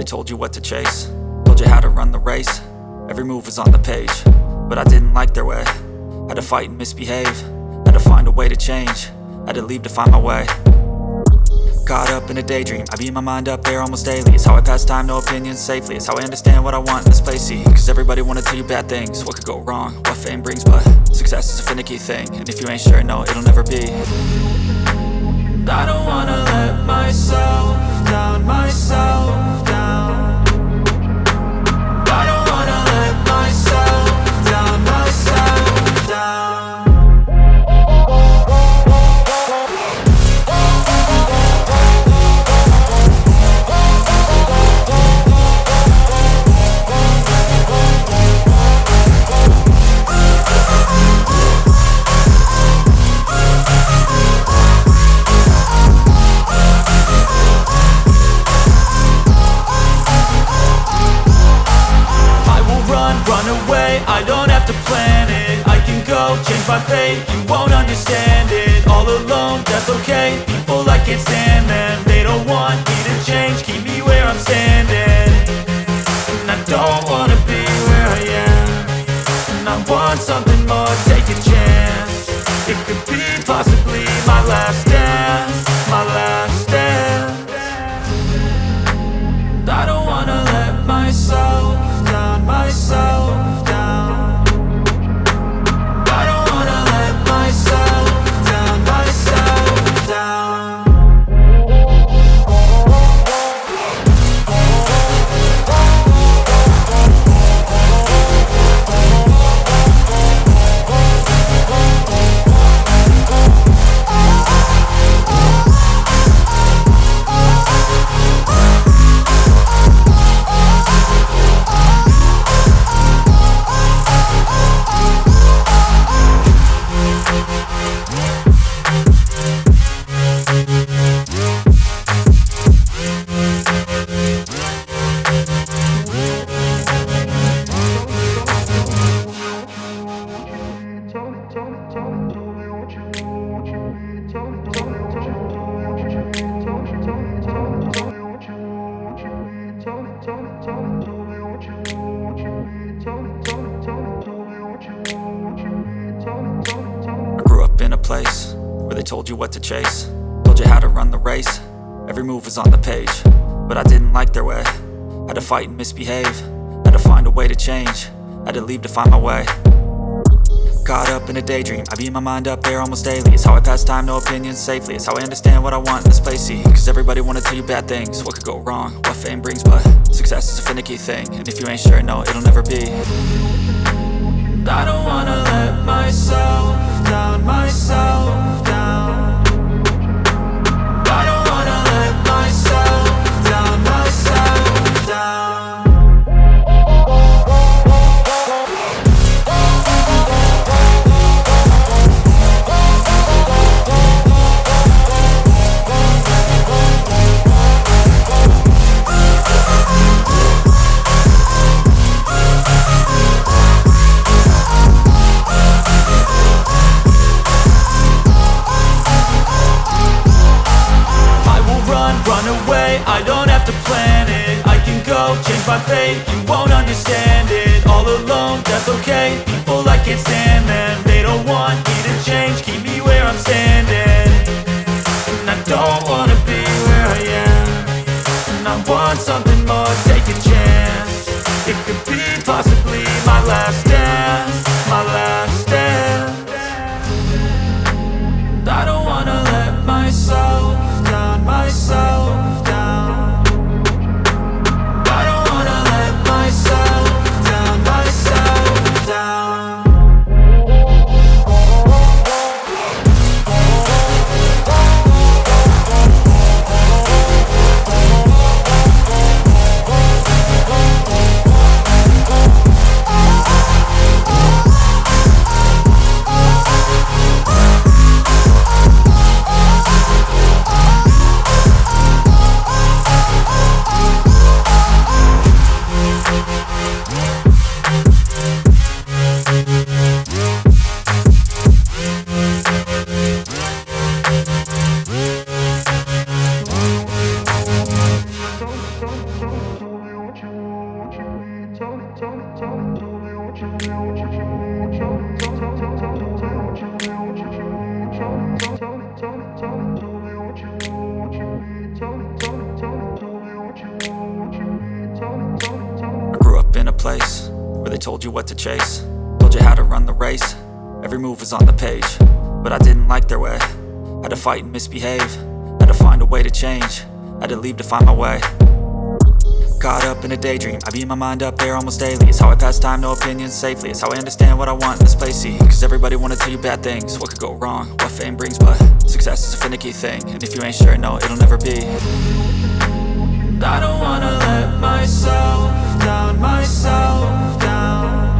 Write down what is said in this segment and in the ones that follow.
they told you what to chase, told you how to run the race. Every move was on the page, but I didn't like their way. Had to fight and misbehave, had to find a way to change, had to leave to find my way. Caught up in a daydream, I beat my mind up there almost daily. It's how I pass time, no opinions safely. It's how I understand what I want in this place, see. Cause everybody wanna tell you bad things, what could go wrong, what fame brings. But success is a finicky thing, and if you ain't sure, no, it'll never be. I don't wanna let myself down, myself down. I don't wanna let myself down, myself down. I don't have to plan it, I can go change my fate. You won't understand it, all alone, that's okay. People, I can't stand them, they don't want me to change. Keep me where I'm standing, and I don't wanna be where I am. And I want something more, take a chance. It could be possibly my last dance, my last dance. I don't wanna let myself down, myself down. Told you what to chase, told you how to run the race. Every move was on the page, but I didn't like their way. Had to fight and misbehave, had to find a way to change, had to leave to find my way. Caught up in a daydream, I beat my mind up there almost daily. It's how I pass time, no opinions safely. It's how I understand what I want in this place, see. Cause everybody wanna tell you bad things, what could go wrong, what fame brings. But success is a finicky thing, and if you ain't sure, no, it'll never be. I don't wanna let myself down, myself down. I don't wanna let myself down, myself down. Run away, I don't have to plan it, I can go change my fate. You won't understand it, all alone, that's okay. People, I can't stand them, they don't want me to change. Keep me where I'm standing, and I don't wanna be where I am. And I want something more, take a chance. It could be possibly my last dance, my last dance. I don't wanna let myself down, myself down. I don't wanna let myself down, myself down. I grew up in a place where they told you what to chase, told you how to run the race. Every move was on the page, but I didn't like their way. Had to fight and misbehave, had to find a way to change, had to leave to find my way. Caught up in a daydream, I beat my mind up there almost daily. It's how I pass time, no opinions safely. It's how I understand what I want in this place, see. Cause everybody wanna tell you bad things, what could go wrong, what fame brings. But success is a finicky thing, and if you ain't sure, no, it'll never be. I don't wanna let myself down, myself down.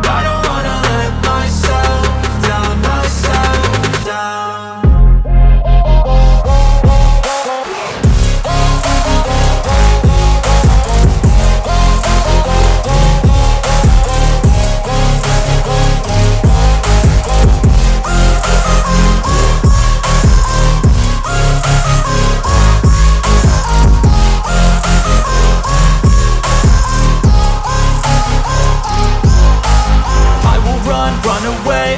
I don't wanna let myself down, myself down.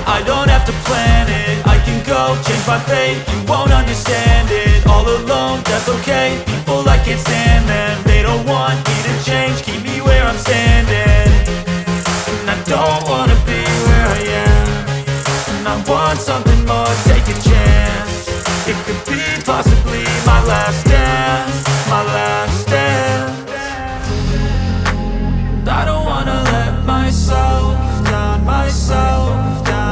I don't have to plan it, I can go change my fate. You won't understand it, all alone, that's okay. People, I can't stand them, they don't want me to change. Keep me where I'm standing, and I don't wanna be where I am. And I want something more, take a chance. It could be possibly my last dance, my last dance. I don't wanna let myself down, myself down.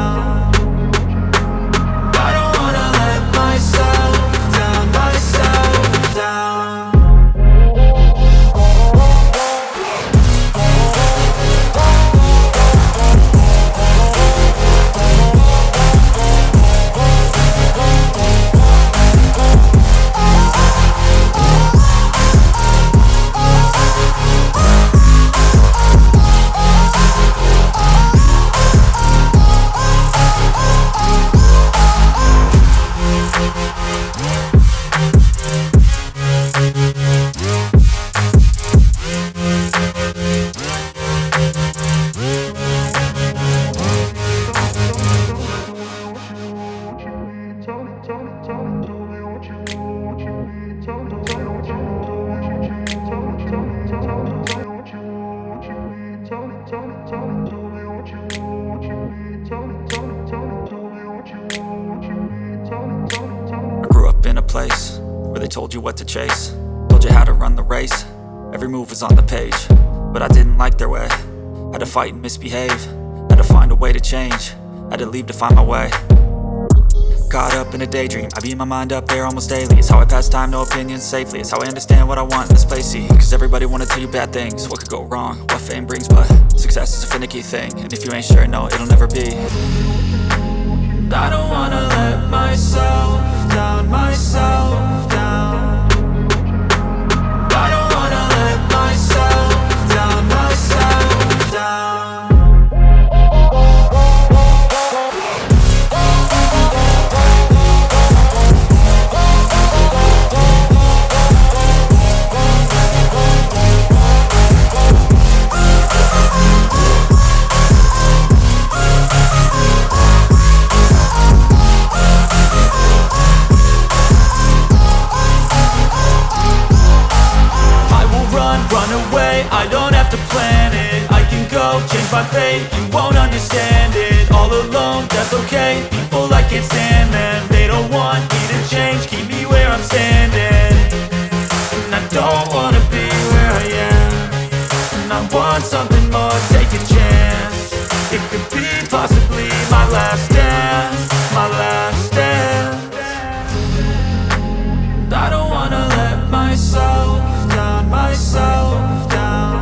I grew up in a place where they told you what to chase, told you how to run the race. Every move was on the page, but I didn't like their way. Had to fight and misbehave, had to find a way to change, had to leave to find my way. Caught up in a daydream, I beat my mind up there almost daily. It's how I pass time, no opinions safely. It's how I understand what I want in this place, see. Cause everybody wanna tell you bad things, what could go wrong, what fame brings. But success is a finicky thing, and if you ain't sure, no, it'll never be. I don't wanna let myself down, myself down. I don't wanna let myself down, myself down. I don't have to plan it, I can go change my fate. You won't understand it, all alone, that's okay. People, I can't stand them, they don't want me to change. Keep me where I'm standing, and I don't wanna be where I am. And I want something more.